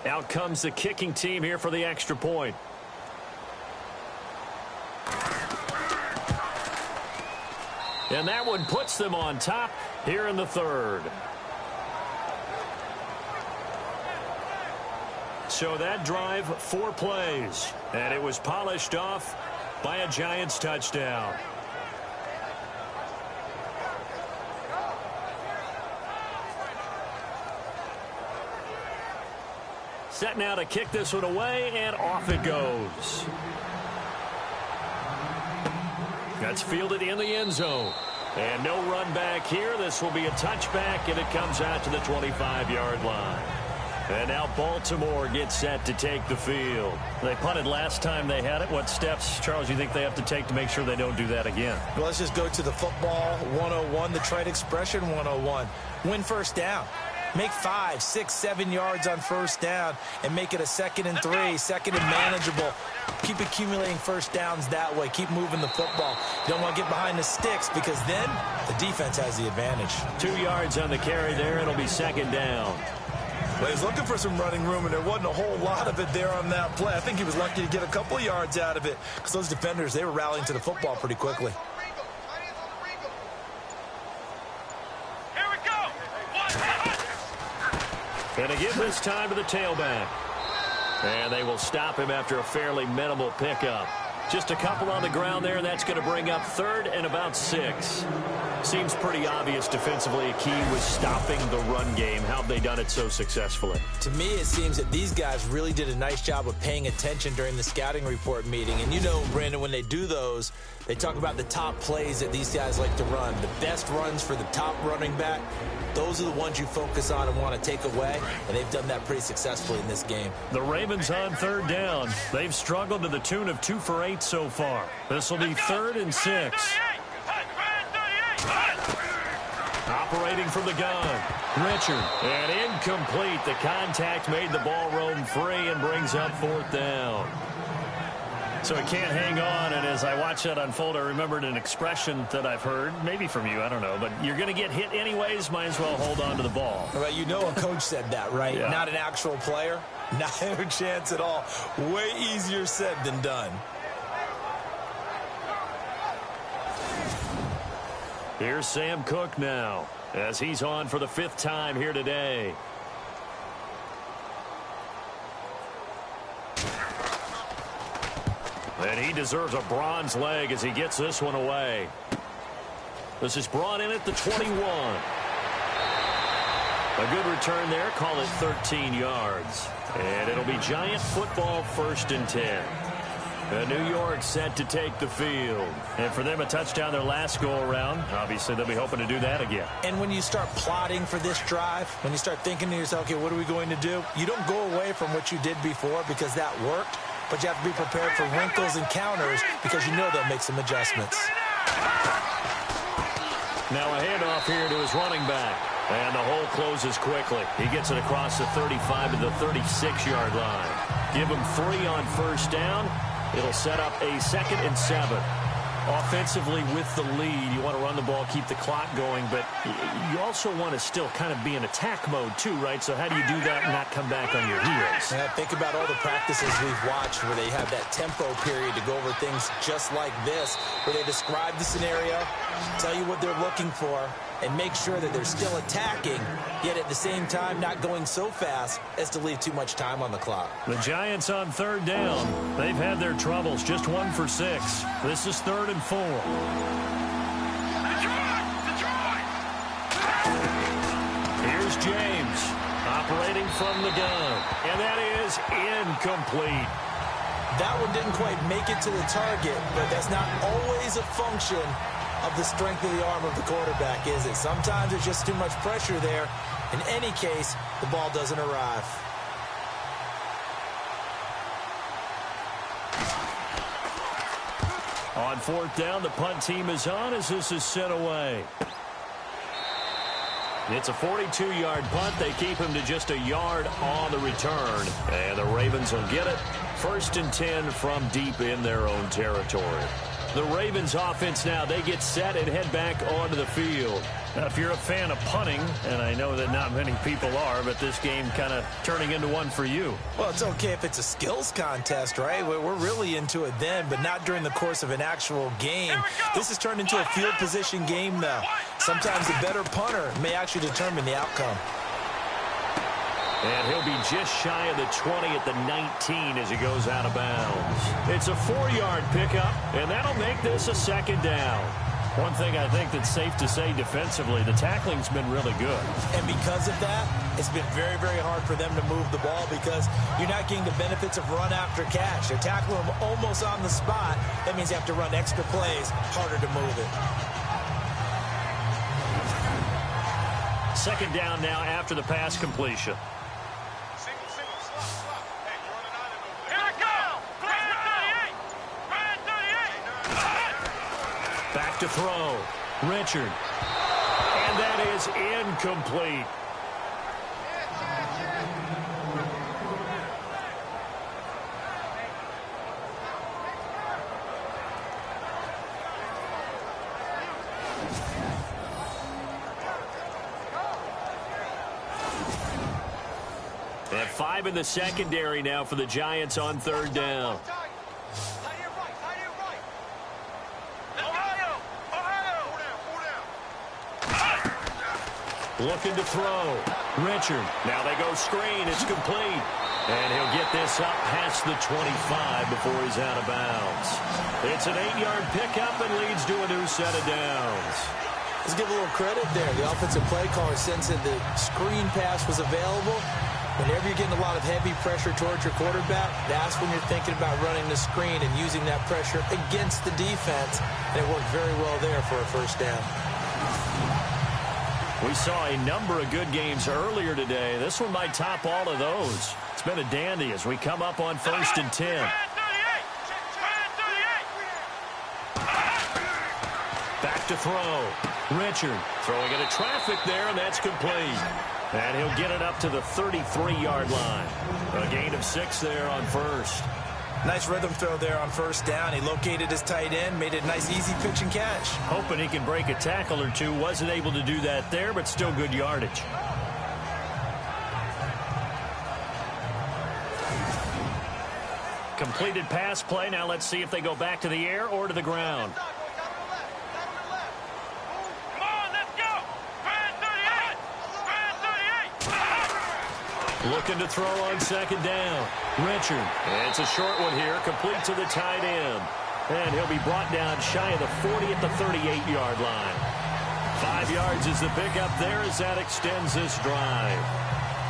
Out comes the kicking team here for the extra point. And that one puts them on top here in the third. So that drive, 4 plays. And it was polished off by a Giants touchdown. Set now to kick this one away, and off it goes. That's fielded in the end zone. And no run back here. This will be a touchback, and it comes out to the 25-yard line. And now Baltimore gets set to take the field. They punted last time they had it. What steps, Charles, you think they have to take to make sure they don't do that again? Well, let's just go to the football 101, the trite expression 101. Win first down. Make 5, 6, 7 yards on first down and make it a 2nd and 3, 2nd and manageable. Keep accumulating first downs that way. Keep moving the football. You don't want to get behind the sticks because then the defense has the advantage. 2 yards on the carry there. It'll be 2nd down. Well, he was looking for some running room, and there wasn't a whole lot of it there on that play. I think he was lucky to get a couple yards out of it because those defenders, they were rallying to the football pretty quickly. And to give this time to the tailback. And they will stop him after a fairly minimal pickup. Just a couple on the ground there, and that's going to bring up 3rd and about 6. Seems pretty obvious defensively a key was stopping the run game. How have they done it so successfully? To me, it seems that these guys really did a nice job of paying attention during the scouting report meeting. And you know, Brandon, when they do those, they talk about the top plays that these guys like to run. The best runs for the top running back, those are the ones you focus on and want to take away, and they've done that pretty successfully in this game. The Ravens on 3rd down. They've struggled to the tune of 2 for 8 so far. This will be 3rd and 6. Operating from the gun. Richard. And incomplete. The contact made the ball roam free and brings up 4th down. So it can't hang on, and as I watch that unfold, I remembered an expression that I've heard, maybe from you, I don't know, but you're going to get hit anyways, might as well hold on to the ball. Well, you know a coach said that, right? Yeah. Not an actual player. Not a chance at all. Way easier said than done. Here's Sam Cook now, as he's on for the 5th time here today. And he deserves a bronze leg as he gets this one away. This is brought in at the 21. A good return there. Call it 13 yards. And it'll be Giant football 1st and 10. New York set to take the field. And for them, a touchdown their last go-around. Obviously, they'll be hoping to do that again. And when you start plotting for this drive, when you start thinking to yourself, okay, what are we going to do? You don't go away from what you did before because that worked. But you have to be prepared for wrinkles and counters because you know they'll make some adjustments. Now a handoff here to his running back. And the hole closes quickly. He gets it across the 35 to the 36-yard line. Give him 3 on first down. It'll set up a 2nd and 7. Offensively with the lead, you want to run the ball, keep the clock going, but you also want to still kind of be in attack mode too, right? So how do you do that and not come back on your heels? Yeah, think about all the practices we've watched where they have that tempo period to go over things just like this, where they describe the scenario, tell you what they're looking for, and make sure that they're still attacking, yet at the same time not going so fast as to leave too much time on the clock. The Giants on 3rd down. They've had their troubles, just 1 for 6. This is 3rd and 4. Here's James. operating from the gun. And that is incomplete. That one didn't quite make it to the target, but that's not always a function of the strength of the arm of the quarterback, is it? Sometimes there's just too much pressure there. In any case, the ball doesn't arrive. On fourth down, the punt team is on as this is sent away. It's a 42-yard punt. They keep him to just a yard on the return. And the Ravens will get it. 1st and 10 from deep in their own territory. The Ravens offense now, they get set and head back onto the field. Now, if you're a fan of punting, and I know that not many people are, but this game kind of turning into one for you. Well, it's okay if it's a skills contest, right? We're really into it then, but not during the course of an actual game. This has turned into a field position game now. Sometimes the better punter may actually determine the outcome. And he'll be just shy of the 20 at the 19 as he goes out of bounds. It's a 4-yard pickup, and that'll make this a 2nd down. One thing I think that's safe to say defensively, the tackling's been really good. And because of that, it's been very, very hard for them to move the ball because you're not getting the benefits of run after catch. They're tackling them almost on the spot. That means you have to run extra plays, harder to move it. 2nd down now after the pass completion. Back to throw. Richard. And that is incomplete. And 5 in the secondary now for the Giants on 3rd down. Looking to throw. Richard. Now they go screen. It's complete. And he'll get this up past the 25 before he's out of bounds. It's an 8-yard pickup and leads to a new set of downs. Let's give a little credit there. The offensive play caller sensed that the screen pass was available. Whenever you're getting a lot of heavy pressure towards your quarterback, that's when you're thinking about running the screen and using that pressure against the defense. And it worked very well there for a 1st down. We saw a number of good games earlier today. This one might top all of those. It's been a dandy as we come up on 1st and 10. Back to throw. Richard throwing into traffic there, and that's complete. And he'll get it up to the 33-yard line. A gain of 6 there on 1st. Nice rhythm throw there on 1st down. He located his tight end, made it a nice, easy pitch and catch. Hoping he can break a tackle or two. Wasn't able to do that there, but still good yardage. Completed pass play. Now let's see if they go back to the air or to the ground. Looking to throw on 2nd down. Richard. And it's a short one here, complete to the tight end. And he'll be brought down shy of the 40 at the 38-yard line. 5 yards is the pickup there as that extends this drive.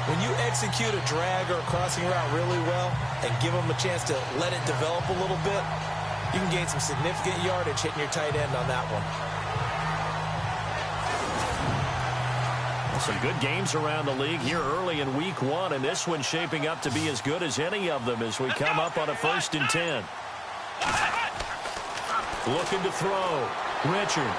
When you execute a drag or a crossing route really well and give them a chance to let it develop a little bit, you can gain some significant yardage hitting your tight end on that one. Some good games around the league here early in week 1, and this one's shaping up to be as good as any of them as we come up on a 1st and 10. Looking to throw. Richard.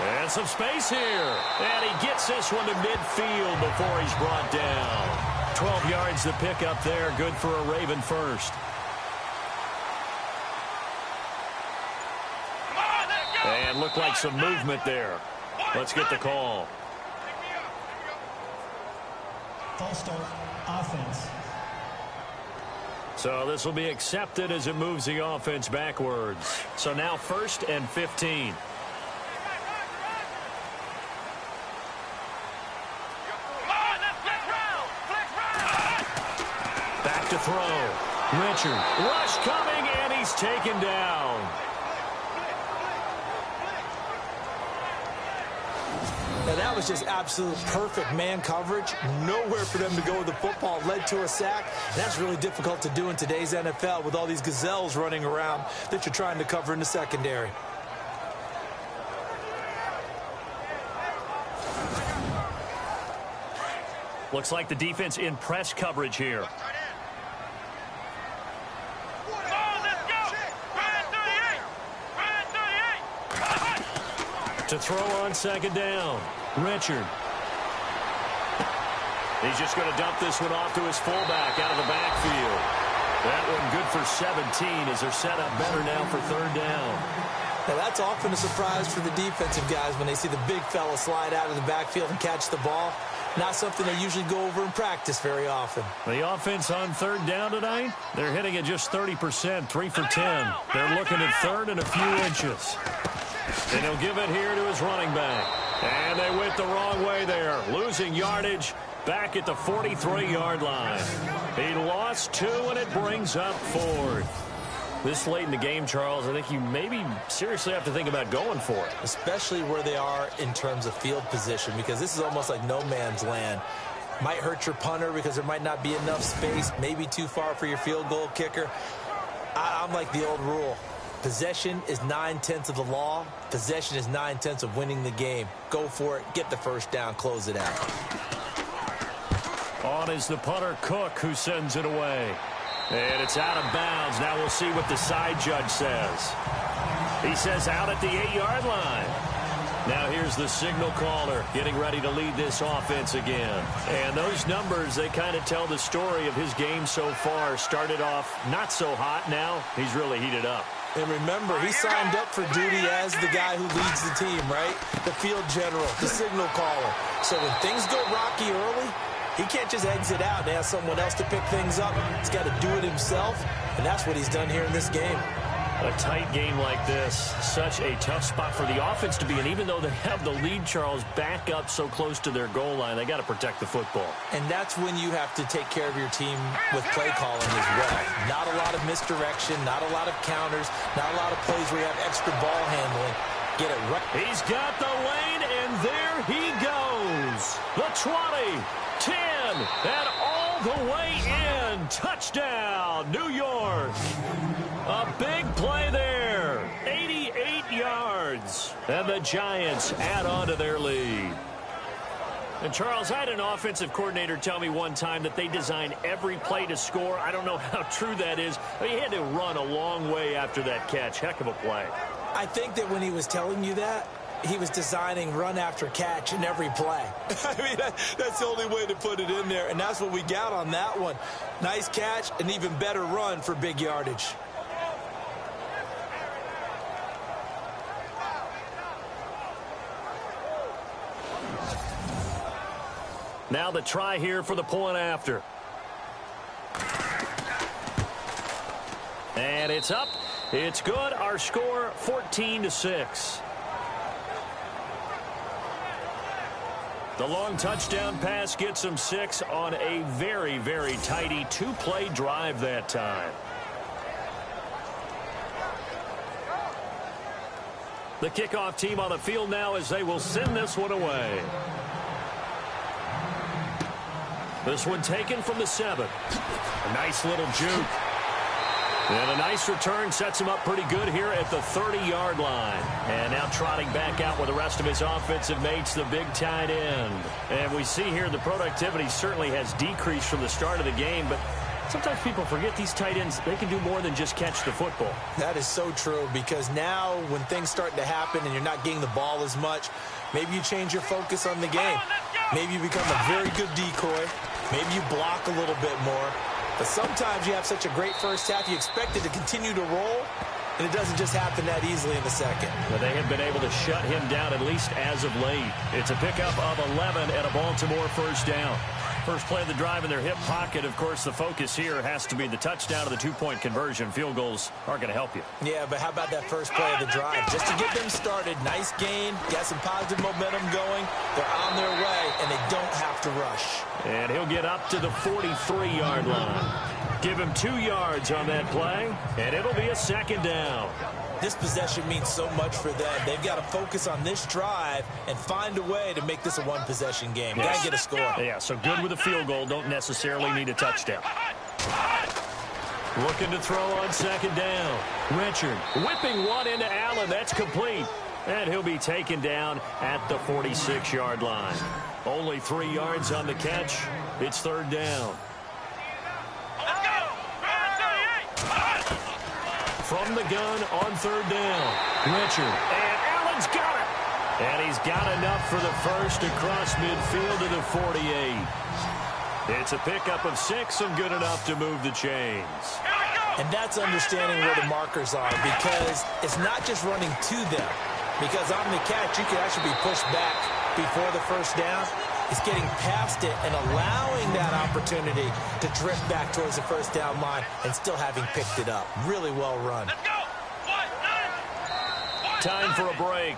And some space here. And he gets this one to midfield before he's brought down. 12 yards to pick up there. Good for a Raven 1st. And looked like some movement there. Let's get the call. False start, offense. So this will be accepted as it moves the offense backwards. So now 1st and 15. Back to throw. Richard. Rush coming, and he's taken down. Now, that was just absolute perfect man coverage. Nowhere for them to go with the football. Led to a sack. And that's really difficult to do in today's NFL with all these gazelles running around that you're trying to cover in the secondary. Looks like the defense in press coverage here. To throw on second down, Richard. He's just going to dump this one off to his fullback out of the backfield. That one good for 17 as they're set up better now for third down. Now, that's often a surprise for the defensive guys when they see the big fella slide out of the backfield and catch the ball. Not something they usually go over in practice very often. The offense on third down tonight, they're hitting at just 30%, 3 for 10. They're looking at third and a few inches. And he'll give it here to his running back. And they went the wrong way there, losing yardage back at the 43-yard line. He lost 2, and it brings up 4th. This late in the game, Charles, I think you maybe seriously have to think about going for it. Especially where they are in terms of field position, because this is almost like no man's land. Might hurt your punter because there might not be enough space, maybe too far for your field goal kicker. I'm like the old rule. Possession is 9/10 of the law. Possession is 9/10 of winning the game. Go for it. Get the first down. Close it out. On is the punter, Cook, who sends it away. And it's out of bounds. Now we'll see what the side judge says. He says out at the 8-yard line. Now here's the signal caller getting ready to lead this offense again. And those numbers, they kind of tell the story of his game so far. Started off not so hot. Now he's really heated up. And remember, he signed up for duty as the guy who leads the team, right? The field general, the signal caller. So when things go rocky early, he can't just exit out and ask someone else to pick things up. He's got to do it himself, and that's what he's done here in this game. A tight game like this, such a tough spot for the offense to be in. Even though they have the lead, Charles, back up so close to their goal line, they got to protect the football. And that's when you have to take care of your team with play calling as well. Not a lot of misdirection, not a lot of counters, not a lot of plays where you have extra ball handling. Get it right. He's got the lane, and there he goes. The 20, 10, and all the way in. Touchdown, New York. A big play there. 88 yards. And the Giants add on to their lead. And, Charles, I had an offensive coordinator tell me one time that they design every play to score. I don't know how true that is. But he had to run a long way after that catch. Heck of a play. I think that when he was telling you that, he was designing run after catch in every play. I mean, that's the only way to put it in there. And that's what we got on that one. Nice catch, an even better run for big yardage. Now the try here for the point after. And it's up. It's good. Our score, 14-6. The long touchdown pass gets them 6 on a very, very tidy 2-play drive that time. The kickoff team on the field now as they will send this one away. This one taken from the 7. A nice little juke. And a nice return sets him up pretty good here at the 30-yard line. And now trotting back out with the rest of his offensive mates, the big tight end. And we see here the productivity certainly has decreased from the start of the game, but sometimes people forget these tight ends, they can do more than just catch the football. That is so true, because now when things start to happen and you're not getting the ball as much, maybe you change your focus on the game. Maybe you become a very good decoy. Maybe you block a little bit more. But sometimes you have such a great first half, you expect it to continue to roll, and it doesn't just happen that easily in the second. But they have been able to shut him down, at least as of late. It's a pickup of 11 and a Baltimore first down. First play of the drive in their hip pocket. Of course, the focus here has to be the touchdown of the 2-point conversion. Field goals aren't going to help you. Yeah, but how about that first play of the drive? Just to get them started, nice gain, got some positive momentum going. They're on their way, and they don't have to rush. And he'll get up to the 43-yard line. Give him 2 yards on that play, and it'll be a second down. This possession means so much for them. They've got to focus on this drive and find a way to make this a one-possession game. Got to get a score. Yeah, so good with a field goal. Don't necessarily need a touchdown. Looking to throw on second down. Richard whipping one into Allen. That's complete. And he'll be taken down at the 46-yard line. Only 3 yards on the catch. It's third down. From the gun on third down. Richard. And Allen's got it. And he's got enough for the first across midfield to the 48. It's a pickup of 6 and good enough to move the chains. And that's understanding where the markers are, because it's not just running to them. Because on the catch, you can actually be pushed back before the first down. It's getting past it and allowing that opportunity to drift back towards the first down line and still having picked it up. Really well run. Time for a break.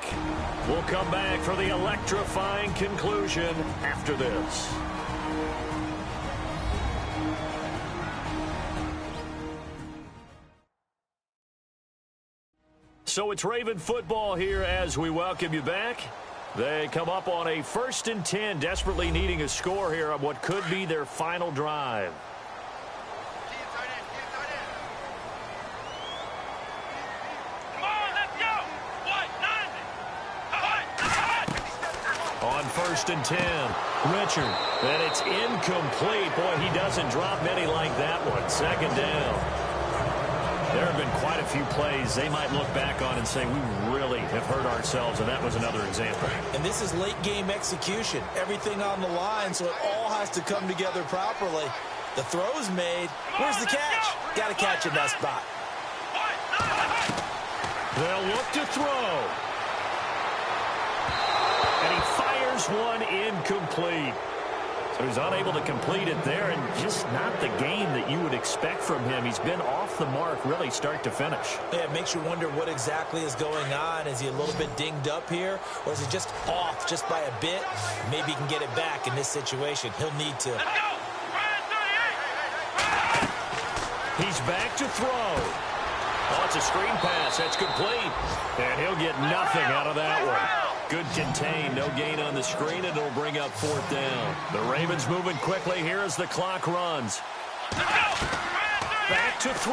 We'll come back for the electrifying conclusion after this. So it's Raven football here as we welcome you back. They come up on a 1st and 10, desperately needing a score here on what could be their final drive. On 1st and 10, Richard, and it's incomplete. Boy, he doesn't drop many like that one. Second down. There have been quite a few plays they might look back on and say, we really have hurt ourselves, and that was another example. And this is late-game execution. Everything on the line, so it all has to come together properly. The throw's made. Where's the catch? Got to catch in that spot. They'll look to throw. And he fires one incomplete. So he's unable to complete it there, and just not the game that you would expect from him. He's been off the mark, really, start to finish. Yeah, it makes you wonder what exactly is going on. Is he a little bit dinged up here, or is it just off just by a bit? Maybe he can get it back in this situation. He'll need to. He's back to throw. Oh, it's a screen pass. That's complete. And he'll get nothing out of that one. Good contain, no gain on the screen, and it'll bring up 4th down. The Ravens moving quickly here as the clock runs. Back to throw.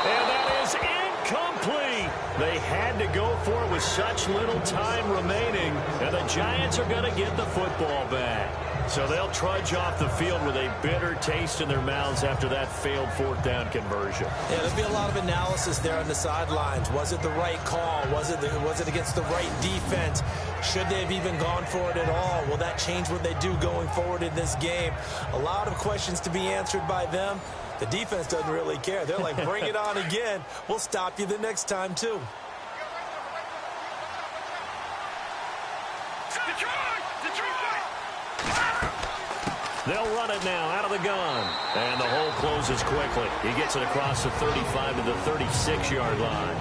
And that is incomplete. They had to go for it with such little time remaining, and the Giants are going to get the football back. So they'll trudge off the field with a bitter taste in their mouths after that failed 4th down conversion. Yeah, there'll be a lot of analysis there on the sidelines. Was it the right call? Was it against the right defense? Should they have even gone for it at all? Will that change what they do going forward in this game? A lot of questions to be answered by them. The defense doesn't really care. They're like, bring it on again. We'll stop you the next time, too. They'll run it now out of the gun. And the hole closes quickly. He gets it across the 35 to the 36-yard line.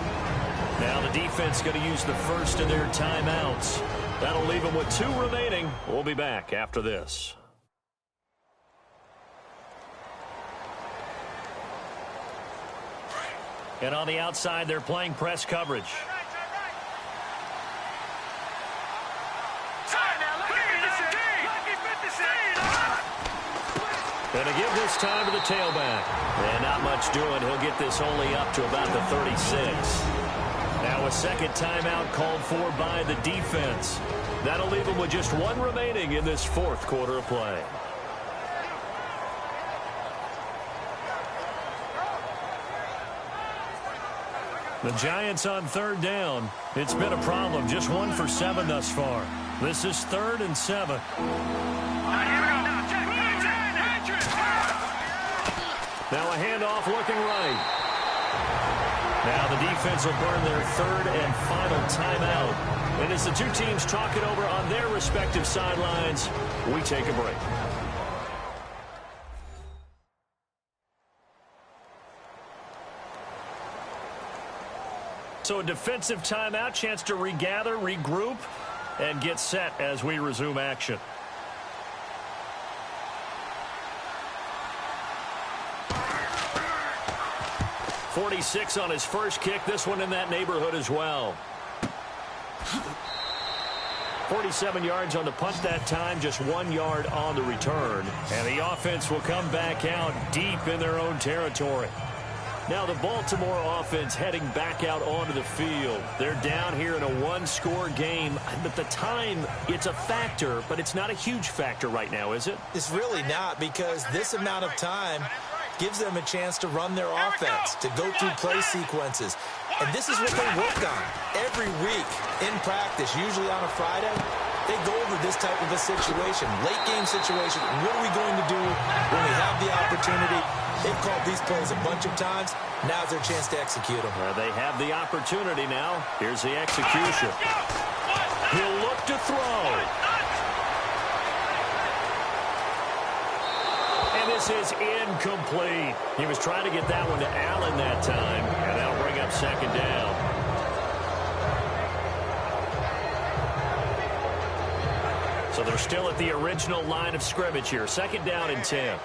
Now the defense going to use the first of their timeouts. That'll leave them with 2 remaining. We'll be back after this. And on the outside, they're playing press coverage. Going to give this time to the tailback. And not much doing. He'll get this only up to about the 36. Now a second timeout called for by the defense. That'll leave him with just 1 remaining in this 4th quarter of play. The Giants on 3rd down. It's been a problem. Just 1 for 7 thus far. This is 3rd and 7. Now a handoff looking right. Now the defense will burn their 3rd and final timeout. And as the 2 teams talk it over on their respective sidelines, we take a break. So a defensive timeout, chance to regather, regroup, and get set as we resume action. 46 on his first kick. This one in that neighborhood as well. 47 yards on the punt that time, just 1 yard on the return. And the offense will come back out deep in their own territory. Now the Baltimore offense heading back out onto the field. They're down here in a one-score game. At the time, it's a factor, but it's not a huge factor right now, is it? It's really not, because this amount of time gives them a chance to run their offense, to go through play sequences. And this is what they work on every week in practice, usually on a Friday. They go over this type of a situation, late game situation. What are we going to do when we have the opportunity? They've called these plays a bunch of times. Now's their chance to execute them. They have the opportunity now. Here's the execution. He'll look to throw. And this is incomplete. He was trying to get that one to Allen that time, and that'll bring up second down. So they're still at the original line of scrimmage here. Second down and 10.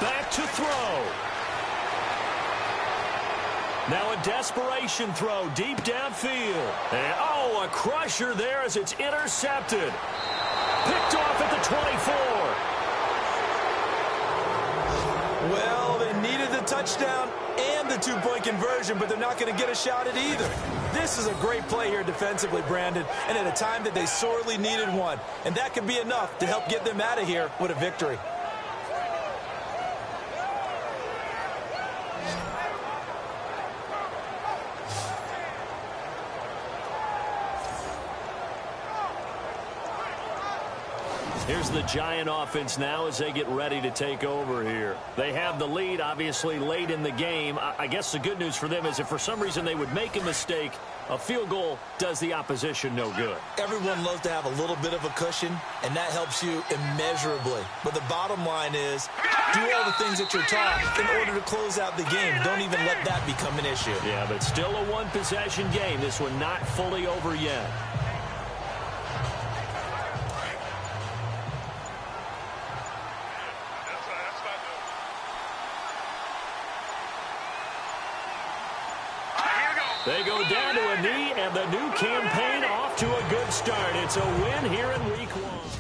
Back to throw. Now a desperation throw deep downfield. And, a crusher there as it's intercepted. Picked off at the 24. Well, they needed the touchdown and the two-point conversion, but they're not going to get a shot at either. This is a great play here defensively, Brandon, and at a time that they sorely needed one. And that could be enough to help get them out of here with a victory. Here's the Giant offense now as they get ready to take over here. They have the lead, obviously, late in the game. I guess the good news for them is if for some reason they would make a mistake, a field goal does the opposition no good. Everyone loves to have a little bit of a cushion, and that helps you immeasurably. But the bottom line is, do all the things that you're taught in order to close out the game. Don't even let that become an issue. Yeah, but still a one-possession game. This one not fully over yet. They go down to a knee, and the new campaign off to a good start. It's a win here in Week 1.